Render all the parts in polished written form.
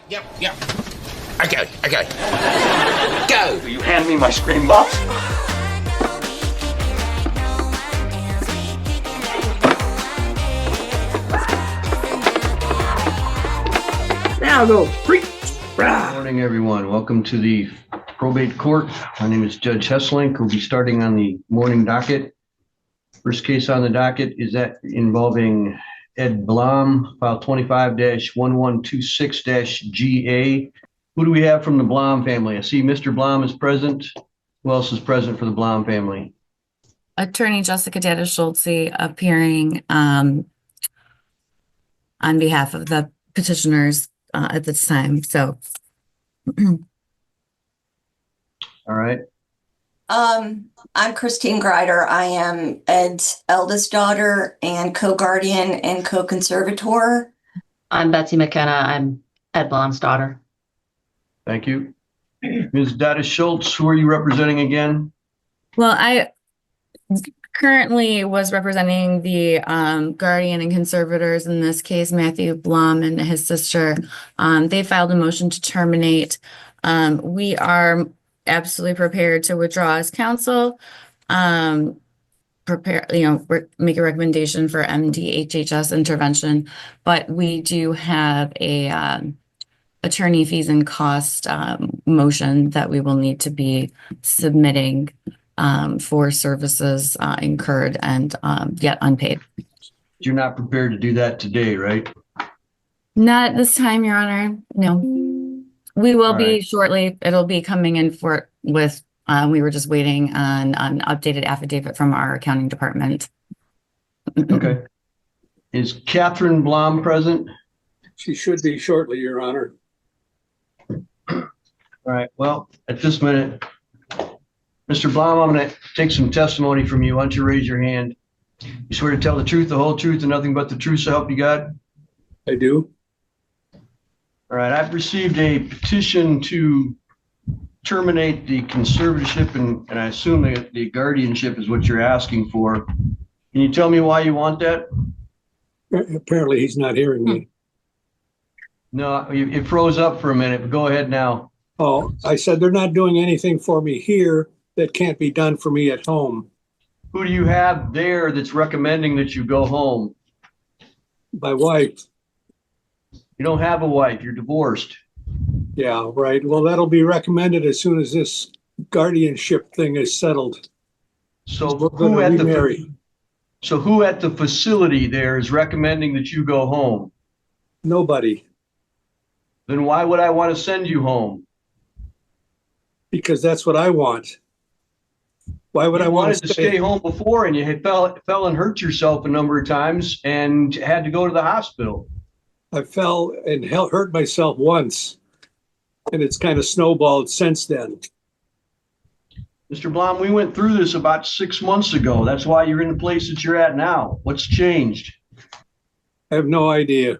Yep. Okay. Go! Will you hand me my screen box? Now go. Good morning, everyone. Welcome to the probate court. My name is Judge Hesslink. We'll be starting on the morning docket. First case on the docket is that involving Ed Blom, file 25-1126-GA. Who do we have from the Blom family? I see Mr. Blom is present. Who else is present for the Blom family? Attorney Jessica Data-Schultze appearing on behalf of the petitioners at this time. So, All right. I'm Christine Greider. I am Ed's eldest daughter and co-guardian and co-conservator. I'm Betsy McKenna. I'm Ed Blom's daughter. Thank you. Ms. Data-Schultz, who are you representing again? well, I currently was representing the guardian and conservators in this case, Matthew Blom and his sister. They filed a motion to terminate. We are absolutely prepared to withdraw as counsel. Make a recommendation for MDHHS intervention, but we do have a attorney fees and cost motion that we will need to be submitting for services incurred and yet unpaid. You're not prepared to do that today, right? Not at this time, Your Honor. No. We will All be right. shortly. It'll be coming in with we were just waiting on an updated affidavit from our accounting department. Okay. Is Catherine Blom present? She should be shortly, Your Honor. All right. Well, at this minute, Mr. Blom, I'm going to take some testimony from you. Why don't you raise your hand? You swear to tell the truth, the whole truth, and nothing but the truth, so help you God? I do. All right. I've received a petition to terminate the conservatorship, and I assume that the guardianship is what you're asking for. Can you tell me why you want that? Apparently, he's not hearing me. No, it froze up for a minute, but go ahead now. Oh, I said they're not doing anything for me here that can't be done for me at home. Who do you have there that's recommending that you go home? My wife. You don't have a wife. You're divorced. Yeah, right. Well, that'll be recommended as soon as this guardianship thing is settled. So We're who gonna at remarry. who at the facility there is recommending that you go home? Nobody, Then why would I want to send you home? because that's what I want. Why would I You want wanted to stay home before, and you had fell and hurt yourself a number of times and had to go to the hospital. I fell and hurt myself once, and it's kind of snowballed since then. Mr. Blom, we went through this about 6 months ago. That's why you're in the place that you're at now. What's changed? I have no idea.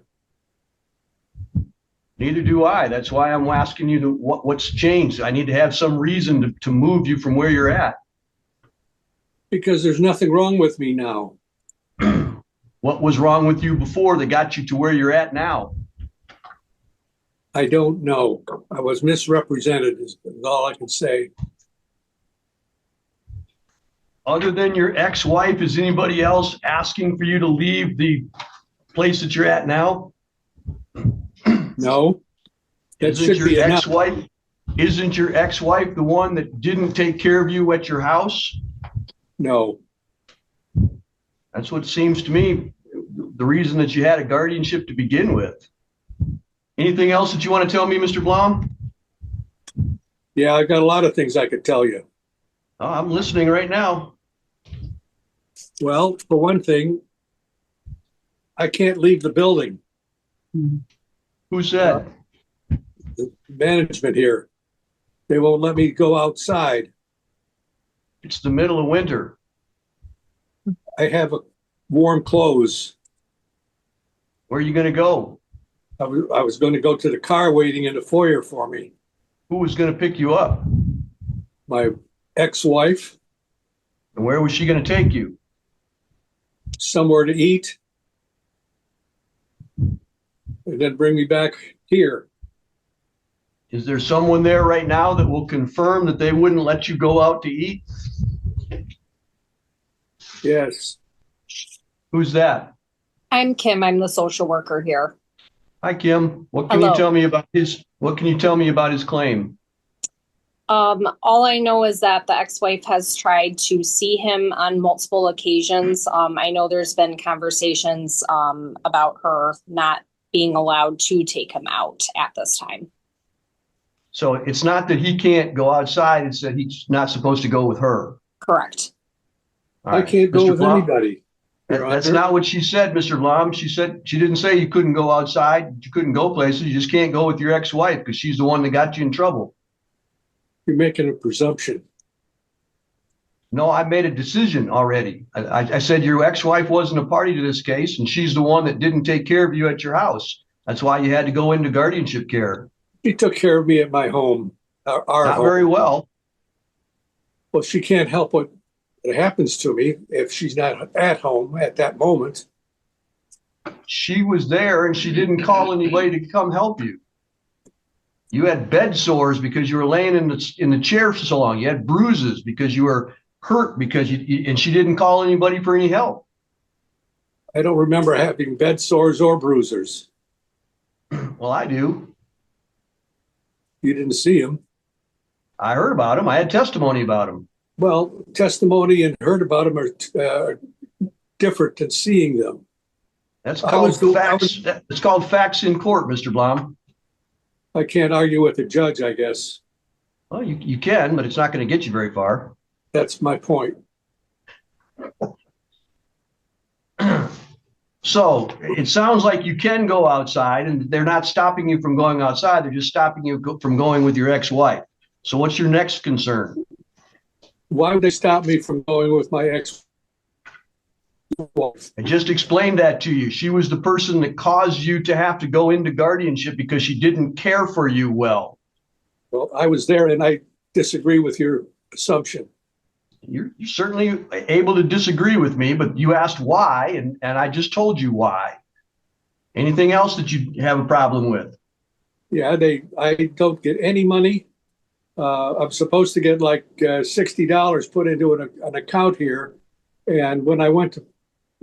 Neither do I. That's why I'm asking you what's changed. I need to have some reason to move you from where you're at. Because there's nothing wrong with me now. What was wrong with you before that got you to where you're at now? I don't know. I was misrepresented is all I can say. Other than your ex-wife, is anybody else asking for you to leave the place that you're at now? No. That Isn't should your be enough. ex-wife, isn't your ex-wife the one that didn't take care of you at your house? No. That's what seems to me the reason that you had a guardianship to begin with. Anything else that you want to tell me, Mr. Blom? Yeah, I've got a lot of things I could tell you. Oh, I'm listening right now. Well, for one thing, I can't leave the building. Who said? The management here, they won't let me go outside. It's the middle of winter. I have warm clothes. Where are you going to go? I was going to go to the car waiting in the foyer for me. Who was going to pick you up? My ex-wife, And where was she going to take you? somewhere to eat, and then bring me back here. Is there someone there right now that will confirm that they wouldn't let you go out to eat? Yes. Who's that? I'm Kim. I'm the social worker here. Hi, Kim. What can you Hello. tell me about his claim? All I know is that the ex-wife has tried to see him on multiple occasions. I know there's been conversations about her not being allowed to take him out at this time. So it's not that he can't go outside, it's that he's not supposed to go with her. Correct. All I right. can't go Mr. with Blum? anybody. Your That's Honor. not what she said, Mr. Blum. She didn't say you couldn't go outside, you couldn't go places, you just can't go with your ex-wife because she's the one that got you in trouble. You're making a presumption. No, I made a decision already. I said your ex-wife wasn't a party to this case, and she's the one that didn't take care of you at your house. That's why you had to go into guardianship care. She took care of me at my home, our Not home. very well. Well, she can't help what happens to me if she's not at home at that moment. She was there, and she didn't call anybody to come help you. You had bed sores because you were laying in the chair for so long. You had bruises because you were hurt and she didn't call anybody for any help. I don't remember having bed sores or bruisers. Well, I do. You didn't see them. I heard about them. I had testimony about them. Well, testimony and heard about them are different than seeing them. That's called facts. It's called facts in court, Mr. Blum. I can't argue with the judge, I guess. Well, you can, but it's not going to get you very far. That's my point. So it sounds like you can go outside, and they're not stopping you from going outside. They're just stopping you from going with your ex-wife. So what's your next concern? Why would they stop me from going with my ex-wife? I just explained that to you. She was the person that caused you to have to go into guardianship because she didn't care for you well. Well, I was there, and I disagree with your assumption. You're certainly able to disagree with me, but you asked why, and I just told you why. Anything else that you have a problem with? Yeah, I don't get any money. I'm supposed to get like $60 put into an account here. And when I went to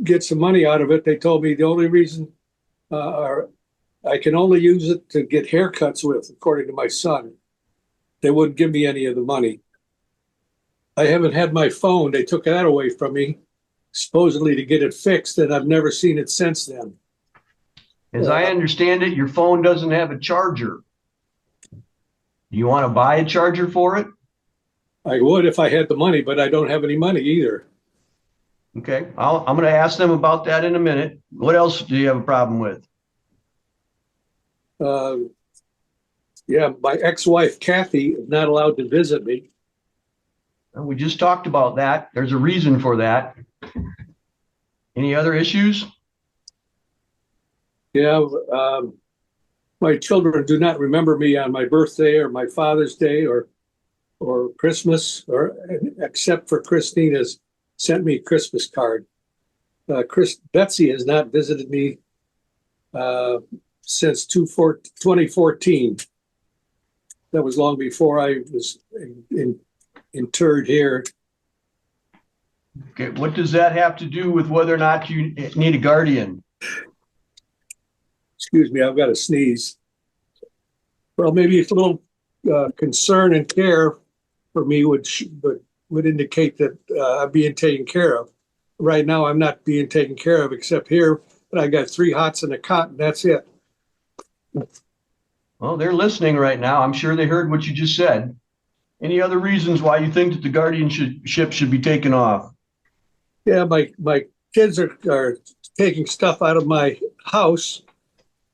get some money out of it, they told me the only reason I can only use it to get haircuts with, according to my son. They wouldn't give me any of the money. I haven't had my phone. They took that away from me, supposedly to get it fixed, and I've never seen it since then. As I understand it, your phone doesn't have a charger. Do you want to buy a charger for it? I would if I had the money, but I don't have any money either. Okay, I'm going to ask them about that in a minute. What else do you have a problem with? Yeah, my ex-wife, Kathy, is not allowed to visit me. We just talked about that. There's a reason for that. Any other issues? Yeah, my children do not remember me on my birthday or my Father's Day or Christmas, or except for Christine has sent me a Christmas card. Betsy has not visited me since 2014. That was long before I was interred here. Okay, what does that have to do with whether or not you need a guardian? Excuse me, I've got to sneeze. Well, maybe it's a little concern and care for me would indicate that I'm being taken care of. Right now, I'm not being taken care of except here, but I got 3 hots and a cot, and that's it. Well, they're listening right now. I'm sure they heard what you just said. Any other reasons why you think that the guardianship should be taken off? Yeah, my kids are taking stuff out of my house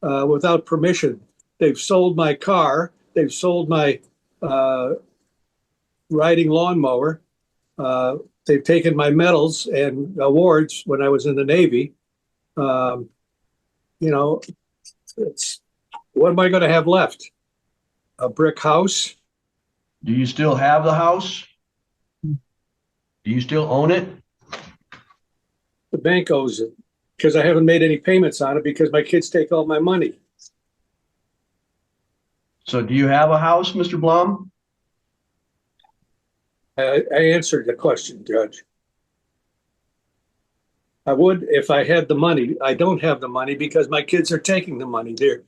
without permission. They've sold my car. They've sold my riding lawnmower. They've taken my medals and awards when I was in the Navy. You know, what am I going to have left? A brick house? Do you still have the house? Do you still own it? The bank owes it because I haven't made any payments on it because my kids take all my money. So do you have a house, Mr. Blum? I answered the question, Judge. I would if I had the money. I don't have the money because my kids are taking the money. They're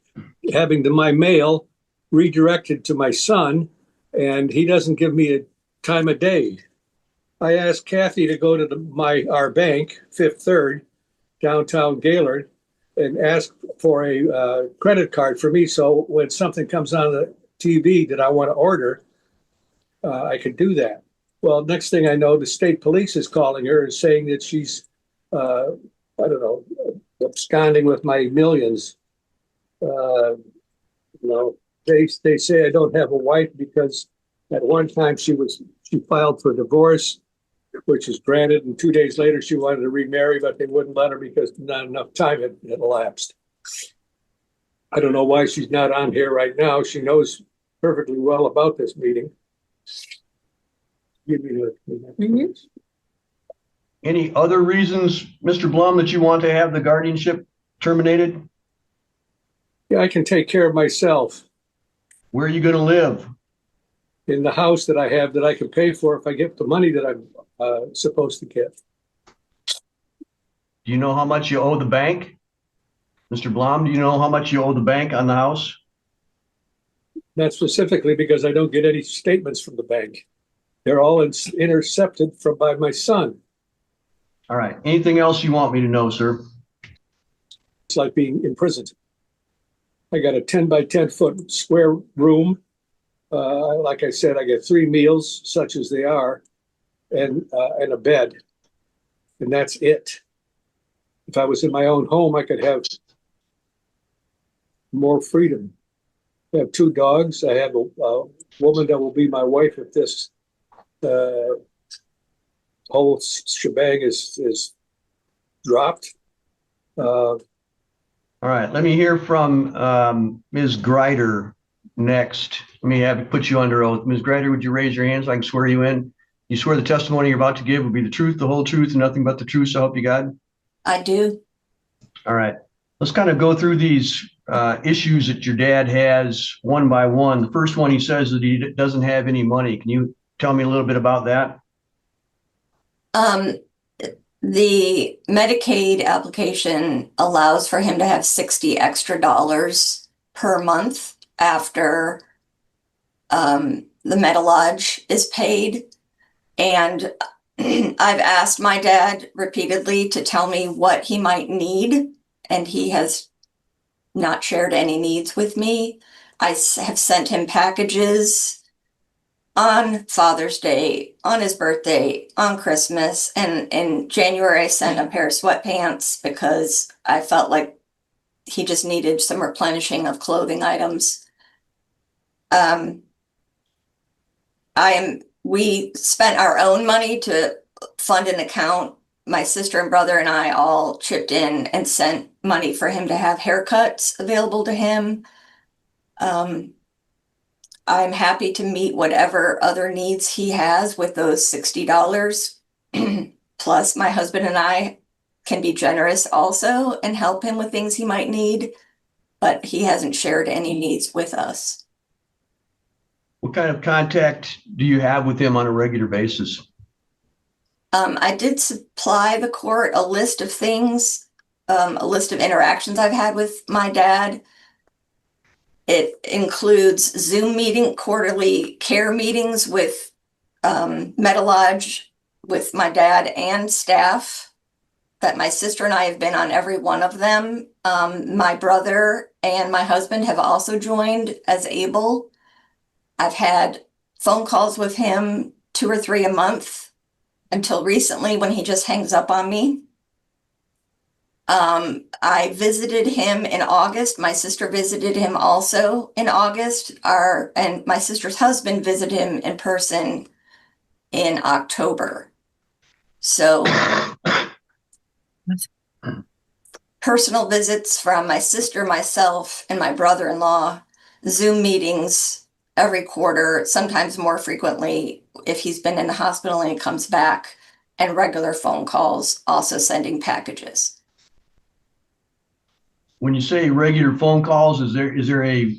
having my mail redirected to my son, and he doesn't give me a time of day. I asked Kathy to go to our bank, Fifth Third, downtown Gaylord, and ask for a credit card for me. So when something comes on the TV that I want to order, I could do that. Well, next thing I know, the state police is calling her and saying that she's, I don't know, absconding with my millions. They say I don't have a wife because at one time she filed for divorce, which is granted, and 2 days later she wanted to remarry, but they wouldn't let her because not enough time had elapsed. I don't know why she's not on here right now. She knows perfectly well about this meeting. Give me the. Any other reasons, Mr. Blum, that you want to have the guardianship terminated? Yeah, I can take care of myself Where are you going to live? in the house that I have that I can pay for if I get the money that I'm supposed to get. Do you know how much you owe the bank? Mr. Blum, do you know how much you owe the bank on the house? Not specifically because I don't get any statements from the bank. They're all intercepted by my son. All right. Anything else you want me to know, sir? It's like being imprisoned. I got a 10 by 10 foot square room. Like I said, I get 3 meals, such as they are, and a bed. And that's it. If I was in my own home, I could have more freedom. I have 2 dogs. I have a woman that will be my wife if this whole shebang is dropped. All right. Let me hear from Ms. Greider next. Let me put you under oath. Ms. Greider, would you raise your hand so I can swear you in? You swear the testimony you're about to give will be the truth, the whole truth, and nothing but the truth, so help you God? I do. All right. Let's kind of go through these issues that your dad has one by one. The first one, he says that he doesn't have any money. Can you tell me a little bit about that? The Medicaid application allows for him to have $60 extra per month after the Metalodge is paid. And I've asked my dad repeatedly to tell me what he might need, and he has not shared any needs with me. I have sent him packages on Father's Day, on his birthday, on Christmas, and in January I sent a pair of sweatpants because I felt like he just needed some replenishing of clothing items. We spent our own money to fund an account. My sister and brother and I all chipped in and sent money for him to have haircuts available to him. I'm happy to meet whatever other needs he has with those $60. Plus, my husband and I can be generous also and help him with things he might need, but he hasn't shared any needs with us. What kind of contact do you have with him on a regular basis? I did supply the court a list of things, a list of interactions I've had with my dad. It includes Zoom quarterly care meetings with Metalodge, with my dad and staff, that my sister and I have been on every one of them. My brother and my husband have also joined as able. I've had phone calls with him 2 or 3 a month until recently when he just hangs up on me. I visited him in August. My sister visited him also in August. And my sister's husband visited him in person in October. So personal visits from my sister, myself, and my brother-in-law, Zoom meetings every quarter, sometimes more frequently if he's been in the hospital and he comes back, and regular phone calls, also sending packages. When you say regular phone calls, is there a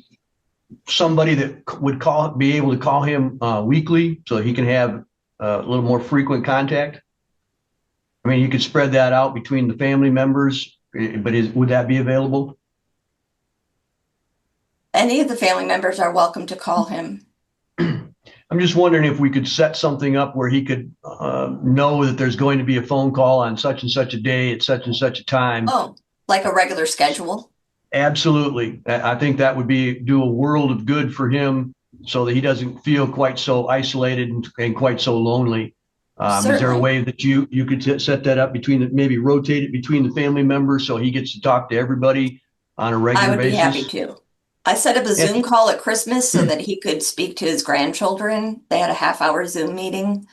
somebody that would be able to call him weekly so he can have a little more frequent contact? I mean, you could spread that out between the family members, but would that be available? Any of the family members are welcome to call him. I'm just wondering if we could set something up where he could know that there's going to be a phone call on such and such a day at such and such a time. Oh, like a regular schedule? Absolutely. I think that would do a world of good for him so that he doesn't feel quite so isolated and quite so lonely. Is there a Certainly. way that you could set that up maybe rotate it between the family members so he gets to talk to everybody on a regular I would be basis? happy to. I set up a Zoom call at Christmas so that he could speak to his grandchildren. They had a half-hour Zoom meeting.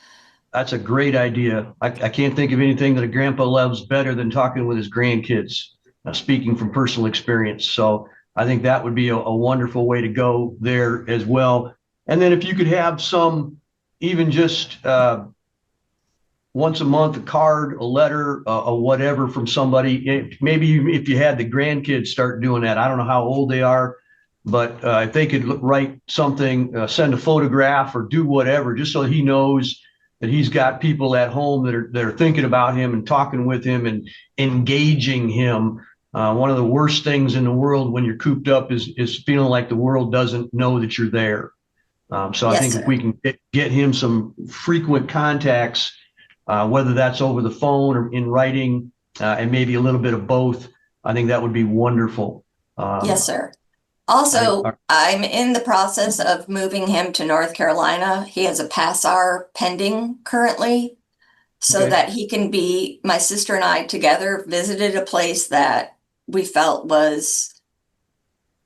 That's a great idea. I can't think of anything that a grandpa loves better than talking with his grandkids, speaking from personal experience. So I think that would be a wonderful way to go there as well. And then if you could have some, even just once a month, a card, a letter, a whatever from somebody, maybe if you had the grandkids start doing that. I don't know how old they are, but if they could write something, send a photograph or do whatever, just so he knows that he's got people at home that are thinking about him and talking with him and engaging him. One of the worst things in the world when you're cooped up is feeling like the world doesn't know that you're there. So I think if we can get him some frequent contacts, whether that's over the phone or in writing, and maybe a little bit of both, I think that would be wonderful. Yes, sir. Also, I'm in the process of moving him to North Carolina. He has a PASSR pending currently, so that he can be, my sister and I together visited a place that we felt was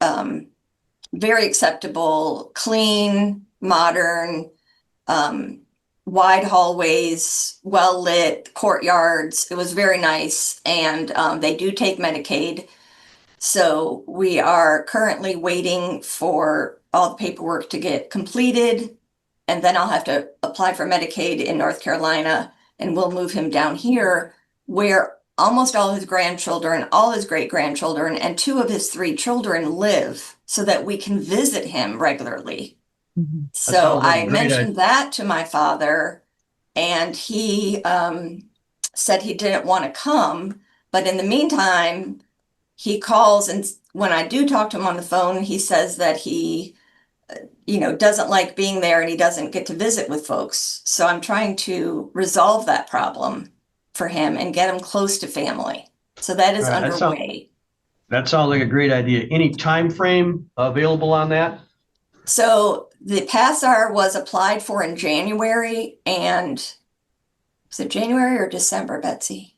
very acceptable, clean, modern, wide hallways, well lit, courtyards. It was very nice. And they do take Medicaid. So we are currently waiting for all the paperwork to get completed. And then I'll have to apply for Medicaid in North Carolina, and we'll move him down here where almost all his grandchildren, all his great grandchildren, and 2 of his 3 children live so that we can visit him regularly. So I mentioned that to my father, and he said he didn't want to come. But in the meantime, he calls, and when I do talk to him on the phone, he says that he, doesn't like being there and he doesn't get to visit with folks. So I'm trying to resolve that problem for him and get him close to family. So that is underway. That sounds like a great idea. Any time frame available on that? So the PASSR was applied for in January, and was it January or December, Betsy?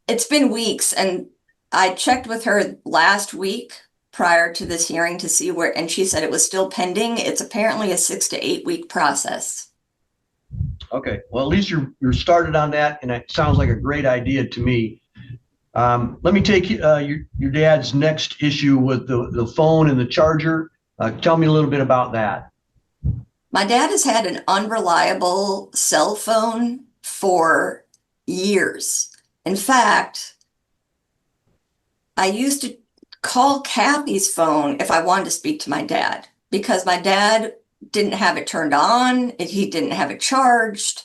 It's been weeks, and I checked with her last week prior to this hearing to see where, and she said it was still pending. It's apparently a 6 to 8 week process. Okay, well, at least you're started on that, and it sounds like a great idea to me. Let me take your dad's next issue with the phone and the charger. Tell me a little bit about that. My dad has had an unreliable cell phone for years. In fact, I used to call Kathy's phone if I wanted to speak to my dad, because my dad didn't have it turned on, he didn't have it charged.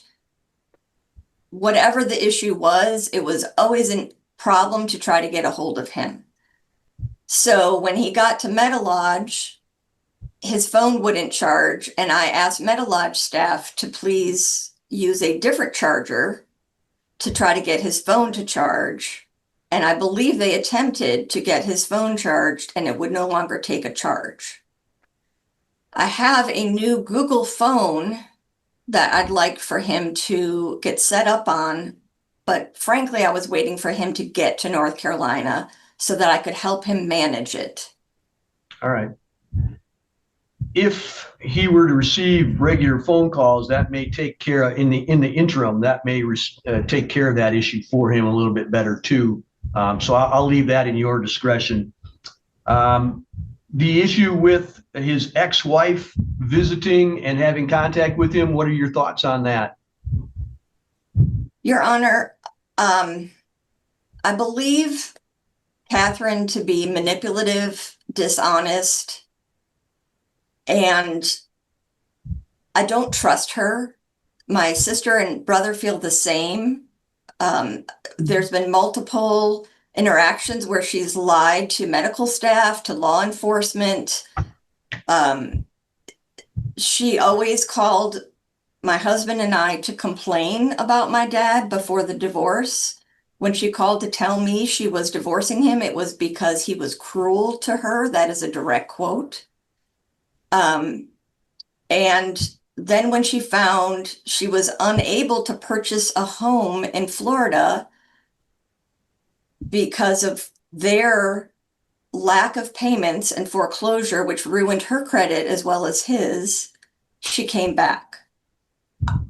Whatever the issue was, it was always a problem to try to get a hold of him. So when he got to Metalodge, his phone wouldn't charge, and I asked Metalodge staff to please use a different charger to try to get his phone to charge. And I believe they attempted to get his phone charged, and it would no longer take a charge. I have a new Google phone that I'd like for him to get set up on, but frankly, I was waiting for him to get to North Carolina so that I could help him manage it. All right. If he were to receive regular phone calls, that may take care of, in the interim, that may take care of that issue for him a little bit better too. So I'll leave that in your discretion. The issue with his ex-wife visiting and having contact with him, what are your thoughts on that? Your Honor, I believe Catherine to be manipulative, dishonest, and I don't trust her. My sister and brother feel the same. There's been multiple interactions where she's lied to medical staff, to law enforcement. She always called my husband and I to complain about my dad before the divorce. When she called to tell me she was divorcing him, it was because he was cruel to her. That is a direct quote. And then when she found she was unable to purchase a home in Florida because of their lack of payments and foreclosure, which ruined her credit as well as his, she came back.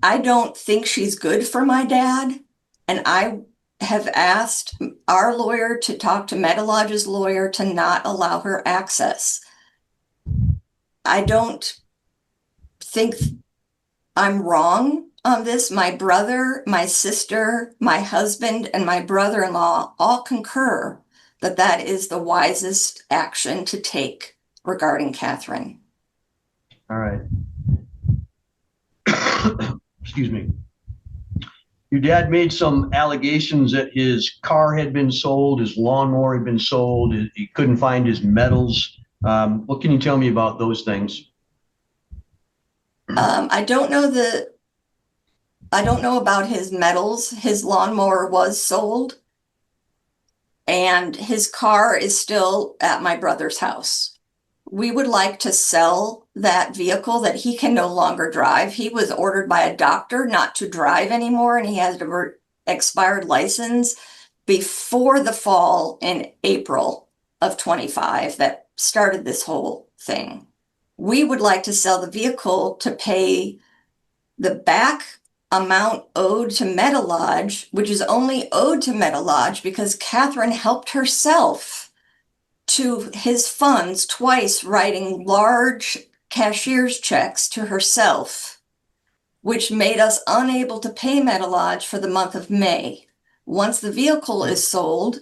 I don't think she's good for my dad, and I have asked our lawyer to talk to Metalodge's lawyer to not allow her access. I don't think I'm wrong on this. My brother, my sister, my husband, and my brother-in-law all concur that that is the wisest action to take regarding Catherine. All right. Excuse me. Your dad made some allegations that his car had been sold, his lawnmower had been sold, he couldn't find his medals. What can you tell me about those things? I don't know about his medals. His lawnmower was sold, and his car is still at my brother's house. We would like to sell that vehicle that he can no longer drive. He was ordered by a doctor not to drive anymore, and he has an expired license before the fall in April of 25 that started this whole thing. We would like to sell the vehicle to pay the back amount owed to Metalodge, which is only owed to Metalodge because Catherine helped herself to his funds twice, writing large cashier's checks to herself, which made us unable to pay Metalodge for the month of May. Once the vehicle is sold,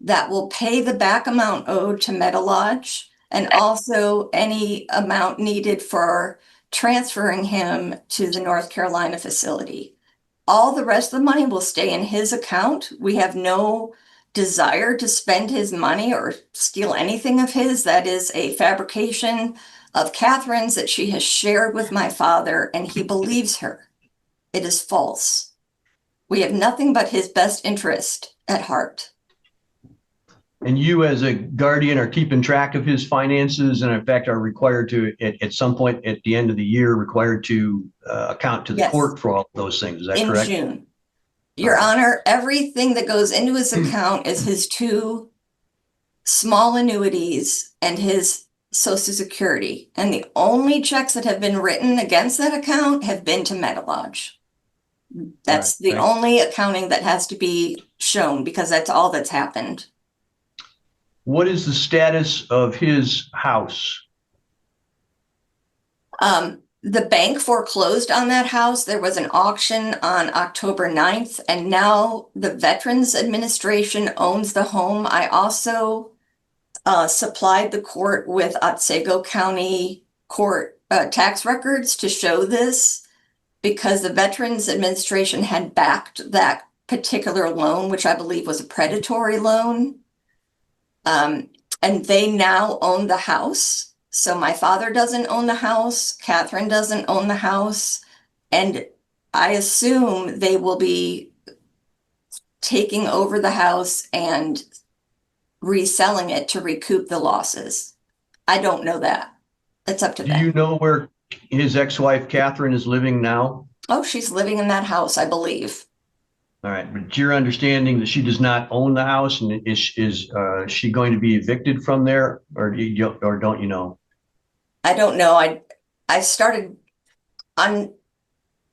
that will pay the back amount owed to Metalodge and also any amount needed for transferring him to the North Carolina facility. All the rest of the money will stay in his account. We have no desire to spend his money or steal anything of his. That is a fabrication of Catherine's that she has shared with my father, and he believes her. It is false. We have nothing but his best interest at heart. And you as a guardian are keeping track of his finances and in fact are required to, at some point at the end of the year, required to account to the court for all those things. Is that correct? In June. Your Honor, everything that goes into his account is his 2 small annuities and his Social Security. And the only checks that have been written against that account have been to Metalodge. That's the only accounting that has to be shown because that's all that's happened. What is the status of his house? The bank foreclosed on that house. There was an auction on October 9th, and now the Veterans Administration owns the home. I also supplied the court with Otsego County Court tax records to show this because the Veterans Administration had backed that particular loan, which I believe was a predatory loan. And they now own the house. So my father doesn't own the house, Catherine doesn't own the house, and I assume they will be taking over the house and reselling it to recoup the losses. I don't know that. It's up to them. Do you know where his ex-wife Catherine is living now? Oh, she's living in that house, I believe. All right, but your understanding that she does not own the house, and is she going to be evicted from there, or don't you know? I don't know. I started on.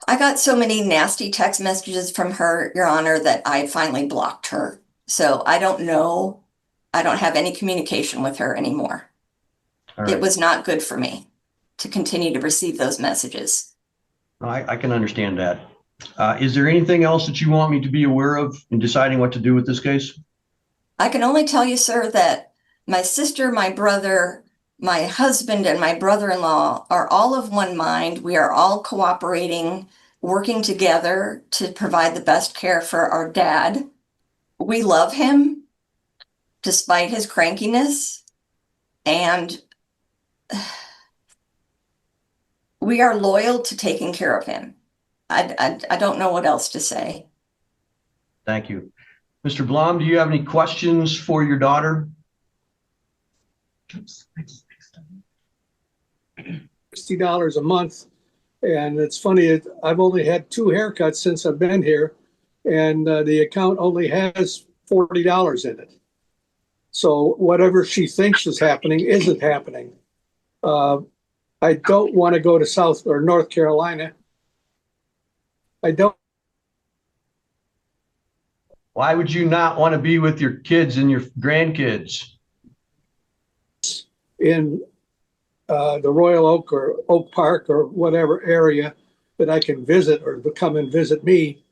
I got so many nasty text messages from her, Your Honor, that I finally blocked her. So I don't know. I don't have any communication with her anymore. All right. It was not good for me to continue to receive those messages. I can understand that. Is there anything else that you want me to be aware of in deciding what to do with this case? I can only tell you, sir, that my sister, my brother, my husband, and my brother-in-law are all of one mind. We are all cooperating, working together to provide the best care for our dad. We love him despite his crankiness, and we are loyal to taking care of him. I don't know what else to say. Thank you. Mr. Blom, do you have any questions for your daughter? $60 a month. And it's funny, I've only had 2 haircuts since I've been here, and the account only has $40 in it. So whatever she thinks is happening isn't happening. I don't want to go to South or North Carolina. I don't. Why would you not want to be with your kids and your grandkids? In the Royal Oak or Oak Park or whatever area that I can visit or come and visit me.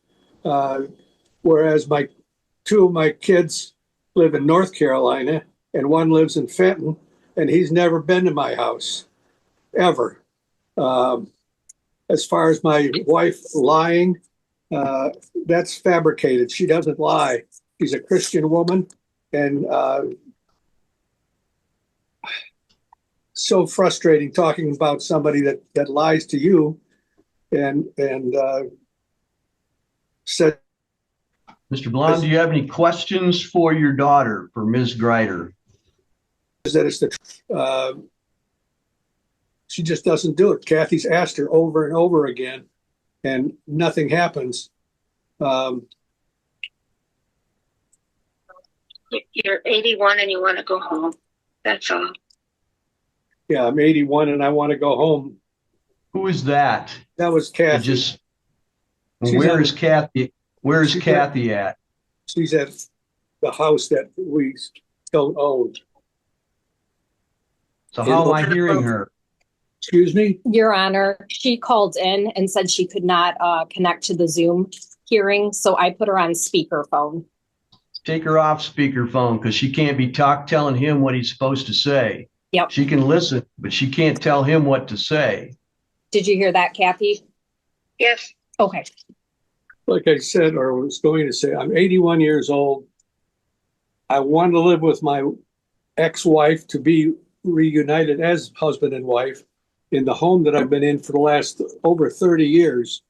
Whereas 2 of my kids live in North Carolina and one lives in Fenton, and he's never been to my house, ever. As far as my wife lying, that's fabricated. She doesn't lie. She's a Christian woman, and so frustrating talking about somebody that lies to you and said. Mr. Blom, do you have any questions for your daughter, for Ms. Greider? That it's she just doesn't do it. Kathy's asked her over and over again, and nothing happens. You're 81 and you want to go home. That's all. Yeah, I'm 81 and I want to go home. Who is that? That was Kathy. Where is Kathy? Where is Kathy at? She's at the house that we don't own. So how am I hearing her? Excuse me? Your Honor, she called in and said she could not connect to the Zoom hearing, so I put her on speakerphone. Take her off speakerphone because she can't be telling him what he's supposed to say. Yep. She can listen, but she can't tell him what to say. Did you hear that, Kathy? Yes. Okay. Like I said, or was going to say, I'm 81 years old. I want to live with my ex-wife, to be reunited as husband and wife in the home that I've been in for the last over 30 years.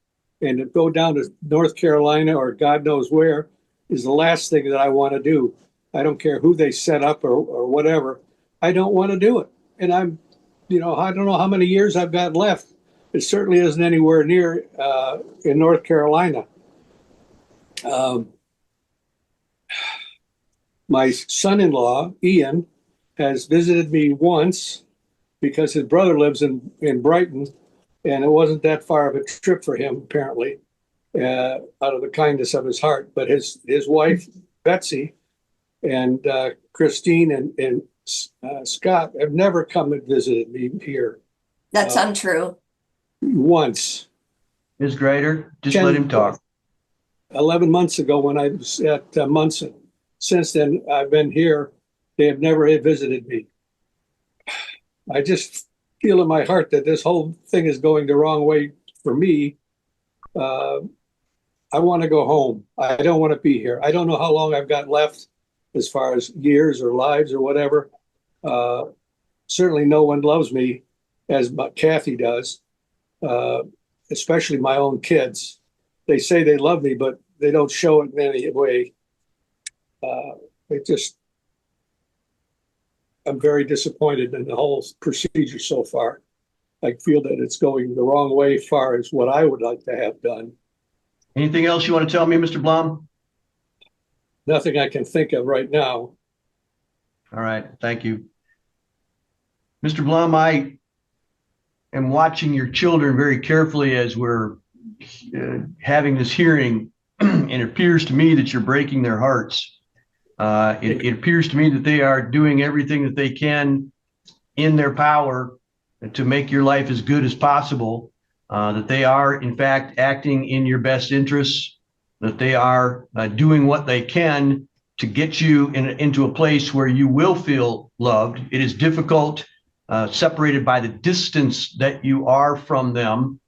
And to go down to North Carolina or God knows where is the last thing that I want to do. I don't care who they set up or whatever. I don't want to do it. And I don't know how many years I've got left. It certainly isn't anywhere near in North Carolina. My son-in-law, Ian, has visited me once because his brother lives in Brighton, and it wasn't that far of a trip for him, apparently, out of the kindness of his heart. But his wife, Betsy, and Christine and Scott have never come and visited me here. That's untrue. Once. Ms. Greider, just let him talk. 11 months ago when I was at Munson. Since then, I've been here. They have never visited me. I just feel in my heart that this whole thing is going the wrong way for me. I want to go home. I don't want to be here. I don't know how long I've got left as far as years or lives or whatever. Certainly no one loves me as Kathy does, especially my own kids. They say they love me, but they don't show it in any way. I'm very disappointed in the whole procedure so far. I feel that it's going the wrong way as far as what I would like to have done. Anything else you want to tell me, Mr. Blom? Nothing I can think of right now. All right, thank you. Mr. Blom, I am watching your children very carefully as we're having this hearing, and it appears to me that you're breaking their hearts. It appears to me that they are doing everything that they can in their power to make your life as good as possible, that they are, in fact, acting in your best interests, that they are doing what they can to get you into a place where you will feel loved. It is difficult, separated by the distance that you are from them,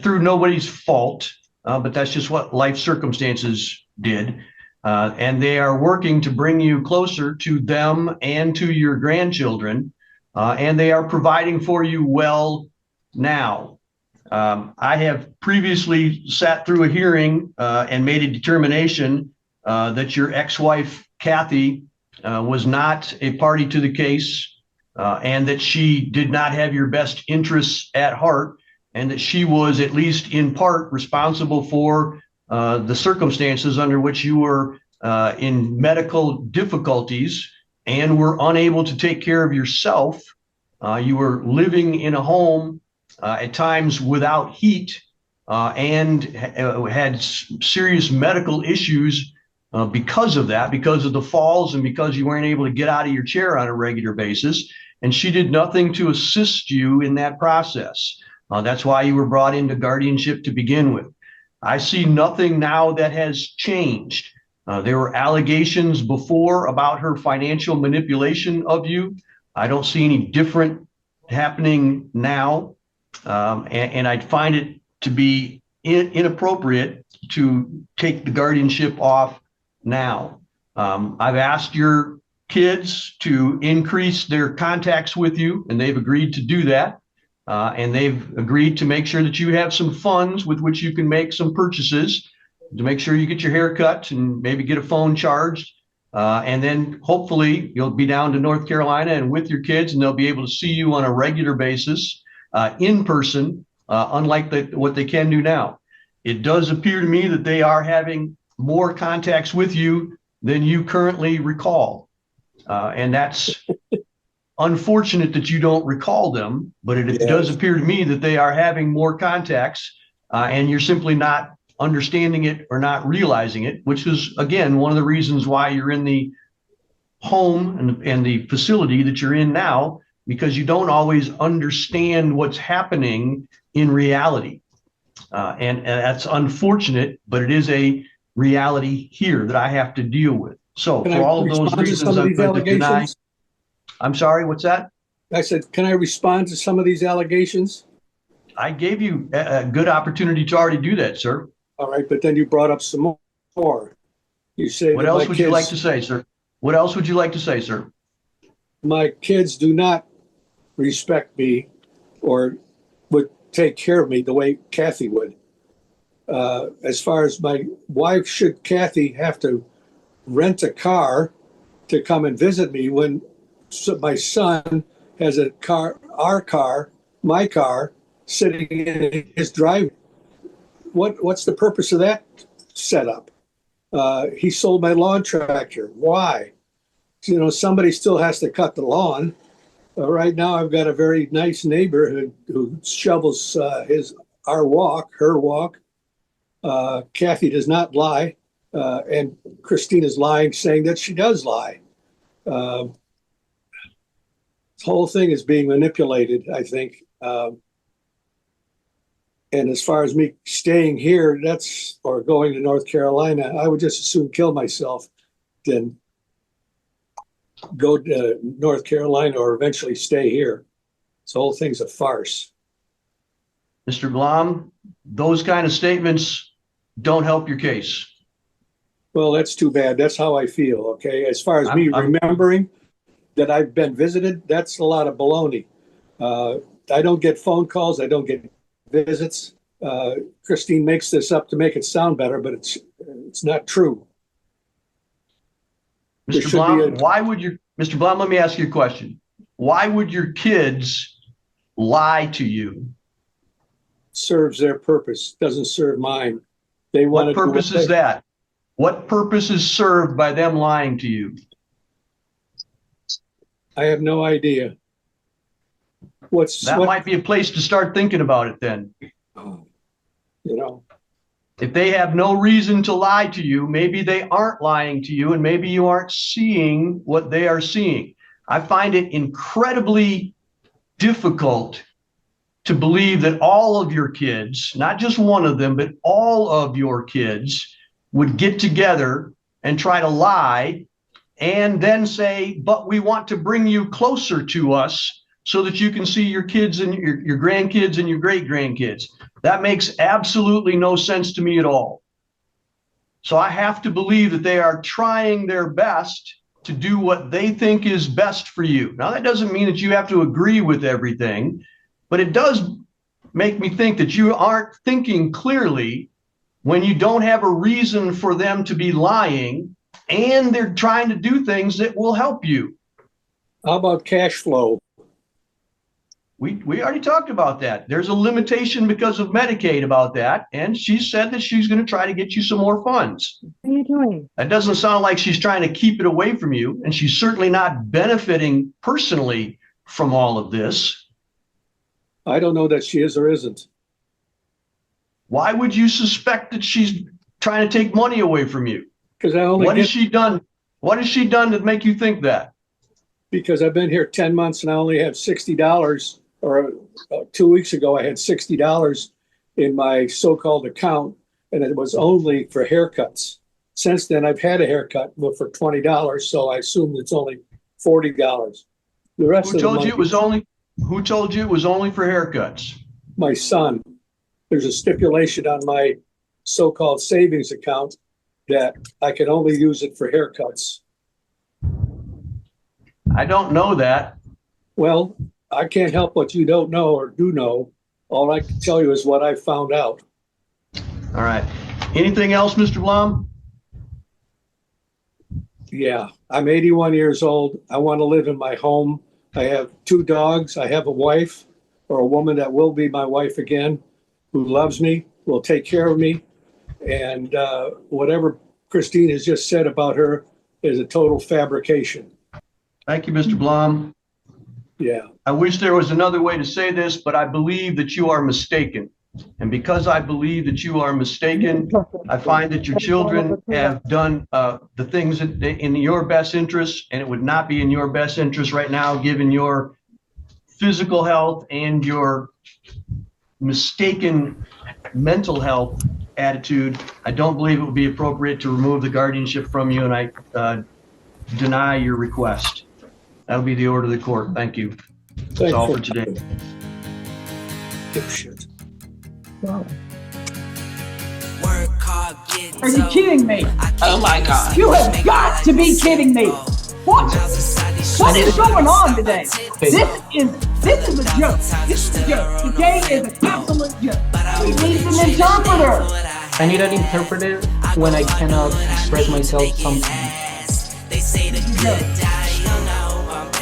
through nobody's fault, but that's just what life circumstances did. And they are working to bring you closer to them and to your grandchildren, and they are providing for you well now. I have previously sat through a hearing and made a determination that your ex-wife, Kathy, was not a party to the case, and that she did not have your best interests at heart, and that she was at least in part responsible for the circumstances under which you were in medical difficulties and were unable to take care of yourself. You were living in a home at times without heat, and had serious medical issues because of that, because of the falls and because you weren't able to get out of your chair on a regular basis. And she did nothing to assist you in that process. That's why you were brought into guardianship to begin with. I see nothing now that has changed. There were allegations before about her financial manipulation of you. I don't see any different happening now. And I find it to be inappropriate to take the guardianship off now. I've asked your kids to increase their contacts with you, and they've agreed to do that. And they've agreed to make sure that you have some funds with which you can make some purchases, to make sure you get your hair cut and maybe get a phone charged. And then hopefully you'll be down to North Carolina and with your kids, and they'll be able to see you on a regular basis, in person, unlike what they can do now. It does appear to me that they are having more contacts with you than you currently recall. And that's unfortunate that you don't recall them, but it does appear to me that they are having more contacts, and you're simply not understanding it or not realizing it, which is, again, one of the reasons why you're in the home and the facility that you're in now, because you don't always understand what's happening in reality. And that's unfortunate, but it is a reality here that I have to deal with. So for all of those reasons, I'm going to deny. I'm sorry, what's that? I said, can I respond to some of these allegations? I gave you a good opportunity to already do that, sir. All right, but then you brought up some more. You say, what else would you like to say, sir? What else would you like to say, sir? My kids do not respect me or would take care of me the way Kathy would. As far as my wife, should Kathy have to rent a car to come and visit me when my son has a car, my car, sitting in his driveway? What's the purpose of that setup? He sold my lawn tractor. Why? Somebody still has to cut the lawn. Right now, I've got a very nice neighbor who shovels her walk. Kathy does not lie, and Christine is lying, saying that she does lie. This whole thing is being manipulated, I think. And as far as me staying here, or going to North Carolina, I would just as soon kill myself than go to North Carolina or eventually stay here. This whole thing's a farce. Mr. Blom, those kind of statements don't help your case. Well, that's too bad. That's how I feel, okay? As far as me remembering that I've been visited, that's a lot of baloney. I don't get phone calls. I don't get visits. Christine makes this up to make it sound better, but it's not true. Mr. Blom, Mr. Blom, let me ask you a question. Why would your kids lie to you? Serves their purpose, doesn't serve mine. What purpose is that? What purpose is served by them lying to you? I have no idea. That might be a place to start thinking about it then. If they have no reason to lie to you, maybe they aren't lying to you, and maybe you aren't seeing what they are seeing. I find it incredibly difficult to believe that all of your kids, not just one of them, but all of your kids would get together and try to lie and then say, but we want to bring you closer to us so that you can see your kids and your grandkids and your great grandkids. That makes absolutely no sense to me at all. So I have to believe that they are trying their best to do what they think is best for you. Now, that doesn't mean that you have to agree with everything, but it does make me think that you aren't thinking clearly when you don't have a reason for them to be lying and they're trying to do things that will help you. How about cash flow? We already talked about that. There's a limitation because of Medicaid about that. And she said that she's going to try to get you some more funds. What are you doing? That doesn't sound like she's trying to keep it away from you. And she's certainly not benefiting personally from all of this. I don't know that she is or isn't. Why would you suspect that she's trying to take money away from you? Because I only What has she done? What has she done to make you think that? Because I've been here 10 months and I only have $60, or 2 weeks ago, I had $60 in my so-called account, and it was only for haircuts. Since then, I've had a haircut for $20, so I assume it's only $40. The rest Who told you it was only for haircuts? My son. There's a stipulation on my so-called savings account that I can only use it for haircuts. I don't know that. Well, I can't help what you don't know or do know. All I can tell you is what I found out. All right. Anything else, Mr. Blum? Yeah, I'm 81 years old. I want to live in my home. I have 2 dogs. I have a wife, or a woman that will be my wife again, who loves me, will take care of me. And whatever Christine has just said about her is a total fabrication. Thank you, Mr. Blum. Yeah. I wish there was another way to say this, but I believe that you are mistaken. And because I believe that you are mistaken, I find that your children have done the things that in your best interest, and it would not be in your best interest right now, given your physical health and your mistaken mental health attitude. I don't believe it would be appropriate to remove the guardianship from you, and I deny your request. That'll be the order of the court. Thank you. That's all for today. Dipshit. Are you kidding me? Oh my God. You have got to be kidding me. What is going on today? This is a joke. This is a joke. Today is an absolute joke. We need an interpreter. I need an interpreter when I cannot express myself sometimes.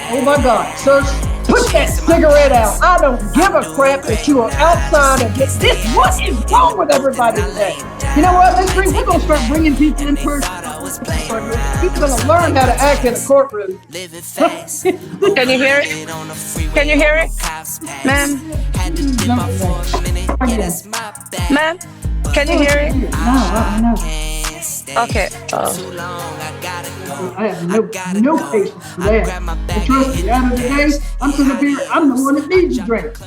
Oh my God, sir, put that cigarette out. I don't give a crap that you are outside of this. What is wrong with everybody today? You know what, Miss Green, we're going to start bringing people in person. People are going to learn how to act in a courtroom. Can you hear it? Can you hear it? Ma'am? Ma'am? Can you hear it? No. Okay. I have no patience for that. And trust me, out of the day, I'm going to be, I'm the one that needs a drink.